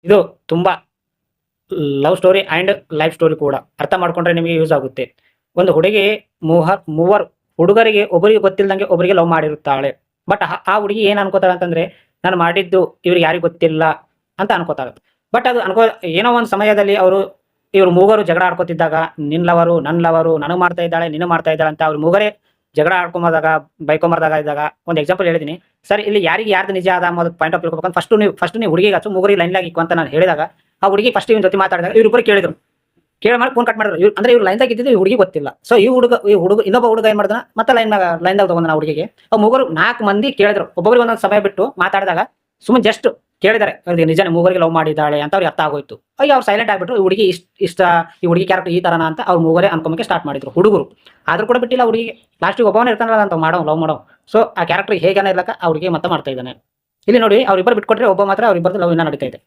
ಇದು ತುಂಬಾ love story and life story ಕೂಡ. ಅರ್ಥ ಮಾಡ್ಕೊಂಡ್ರೆ ನಿಮಗೆ ಯೂಸ್ ಆಗುತ್ತೆ. ಒಂದು ಹುಡುಗಿ ಮೂವರು ಹುಡುಗರಿಗೆ ಒಬ್ಬರಿಗೆ ಗೊತ್ತಿಲ್ದಂಗೆ ಒಬ್ಬರಿಗೆ ಲವ್ ಮಾಡಿರುತ್ತಾಳೆ. ಬಟ್ ಆ ಹುಡುಗಿ ಏನು ಅನ್ಕೋತಾಳೆ ಅಂತಂದ್ರೆ, ನಾನು ಮಾಡಿದ್ದು ಇವ್ರಿಗೆ ಯಾರಿಗೂ ಗೊತ್ತಿಲ್ಲ ಅಂತ ಅನ್ಕೋತಾಳೆ. ಬಟ್ ಅದು ಏನೋ ಒಂದು ಸಮಯದಲ್ಲಿ ಇವರು ಮೂವರು ಜಗಳ ಆಡ್ಕೋತಿದ್ದಾಗ, ನಿನ್ನ ಲವರು, ನನ್ನ ಲವರು, ನನಗೆ ಮಾಡ್ತಾ ಇದ್ದಾಳೆ, ನೀನು ಮಾಡ್ತಾ ಇದ್ದಾಳೆ ಅಂತ ಅವ್ರು ಮೂವರೇ ಜಗಳ ಆಡ್ಕೊಂಬರ್ದಾಗ, ಬೈಕೊಂಬರ್ದಾಗ ಇದ್ದಾಗ ಒಂದು ಎಕ್ಸಾಂಪಲ್ ಹೇಳಿದ್ದೀನಿ. ಸರ್ ಇಲ್ಲಿ ಯಾರಿಗೆ ಯಾರ್ದು ನಿಜ ಅದ ಅನ್ನೋದು ಪಾಯಿಂಟ್ ಆಫ್ ತಿಳ್ಕೊಬೇಕಂತ ಫಸ್ಟ್ ನೀವು ಹುಡುಗಿಗೆ ಹಚ್ಚು, ಮೂವರಿಗೆ ಲೈನ್ಲಾಗಿ ಇಕ್ಕು ಅಂತ ನಾನು ಹೇಳಿದಾಗ, ಆ ಹುಡುಗಿ ಫಸ್ಟ್ ಇವನ ಜೊತೆ ಮಾತಾಡಿದಾಗ ಇವರಿಬ್ಬರು ಕೇಳಿದ್ರು. ಮಾಡಿ ಫೋನ್ ಕಟ್ ಮಾಡಿದ್ರು. ಅಂದ್ರೆ ಇವ್ರು ಲೈನ್ದಾಗ ಇದ್ದಿದ್ದು ಈ ಹುಡುಗಿ ಗೊತ್ತಿಲ್ಲ. ಸೊ ಈ ಹುಡುಗ ಇನ್ನೊಬ್ಬ ಹುಡುಗ ಏನ್ ಮಾಡಿದ ಮತ್ತೆ ಲೈನ್ದಾಗ ತಗೊಂಡ ಹುಡುಗಿಗೆ. ಆ ಮೂವರು 4 ಮಂದಿ ಕೇಳಿದ್ರು. ಒಬ್ಬೊಬ್ಬರಿಗೆ ಒಂದೊಂದು ಸಮಯ ಬಿಟ್ಟು ಮಾತಾಡಿದಾಗ ಸುಮ್ಮನೆ ಜಸ್ಟ್ ಕೇಳಿದ್ದಾರೆ, ಅವ್ರಿಗೆ ನಿಜನೇ ಮೂವರಿಗೆ ಲವ್ ಮಾಡಿದ್ದಾಳೆ ಅಂತ ಅವ್ರಿಗೆ ಅರ್ಥ ಆಗೋಯ್ತು. ಈಗ ಅವ್ರು ಸೈಲೆಂಟ್ ಆಗ್ಬಿಟ್ರು. ಈ ಹುಡುಗಿ ಈ ಹುಡುಗಿ ಕ್ಯಾರೆಕ್ಟರ್ ಈ ತರನ ಅಂತ ಅವ್ರು ಮೂವರೇ ಅನ್ಕೊಂಬಕ್ಕೆ ಸ್ಟಾರ್ಟ್ ಮಾಡಿದ್ರು ಹುಡುಗರು. ಆದ್ರೂ ಕೂಡ ಬಿಟ್ಟಿಲ್ಲ ಹುಡುಗಿಗೆ. ಲಾಸ್ಟಿಗೆ ಒಬ್ಬವನೇ ಇರ್ತಾನಲ್ಲ ಅಂತ ಲವ್ ಮಾಡೋ. ಸೊ ಆ ಕ್ಯಾರೆಕ್ಟರ್ ಹೇಗಾನೆ ಇರ್ಲಕ್ಕ ಆ ಹುಡುಗಿ ಮತ್ತೆ ಮಾಡ್ತಾ ಇದ್ದಾನೆ. ಇಲ್ಲಿ ನೋಡಿ ಅವ್ರಿಬ್ಬರು ಬಿಟ್ಕೊಟ್ರೆ ಒಬ್ಬ ಮಾತ್ರ ಅವ್ರಿಬ್ಬರದು ಲವ್ ಇನ್ನ ನಡೀತಾ ಇದೆ.